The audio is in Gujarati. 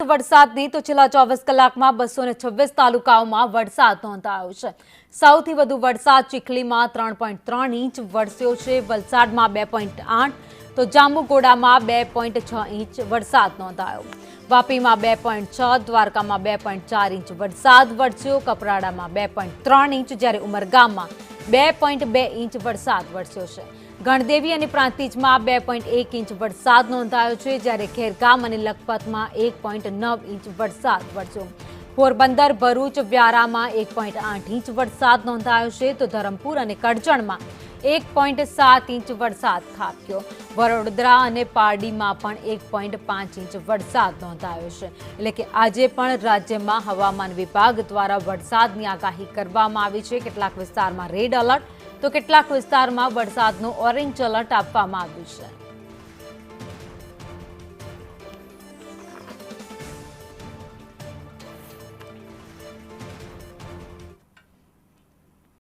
વરસાદની તો છેલ્લા 24 કલાકમાં 226 તાલુકાઓમાં વરસાદ નોંધાયો છે। સૌથી વધુ વરસાદ ચીખલીમાં 3.3 ઇંચ વરસ્યો છે। વલસાડમાં 2.8 તો જાંબુઘોડામાં 2.6 ઇંચ વરસાદ નોંધાયો। વાપીમાં 2.6, દ્વારકામાં 2.4 ઇંચ વરસાદ વરસ્યો। કપરાડામાં 2.3 ઇંચ જ્યારે ઉમરગામમાં 2.2 ઇંચ વરસાદ વરસ્યો છે। ગણદેવી અને પ્રાંતિજમાં 2.1 ઇંચ વરસાદ નોંધાયો છે જ્યારે ખેરગામ અને લખપતમાં 1.9 ઇંચ વરસાદ વરસ્યો। પોરબંદર, ભરૂચ, વ્યારામાં 1.8 ઇંચ વરસાદ નોંધાયો છે તો ધરમપુર અને કરજણમાં 1.7 ઇંચ વરસાદ ખાબક્યો। વડોદરા અને પારડીમાં પણ 1.5 ઇંચ વરસાદ નોંધાયો છે। એટલે કે આજે પણ રાજ્યમાં હવામાન વિભાગ દ્વારા વરસાદની આગાહી કરવામાં આવી છે। કેટલાક વિસ્તારમાં રેડ એલર્ટ તો કેટલાક વિસ્તારમાં વરસાદનું ઓરેન્જ એલર્ટ આપવામાં આવ્યું છે।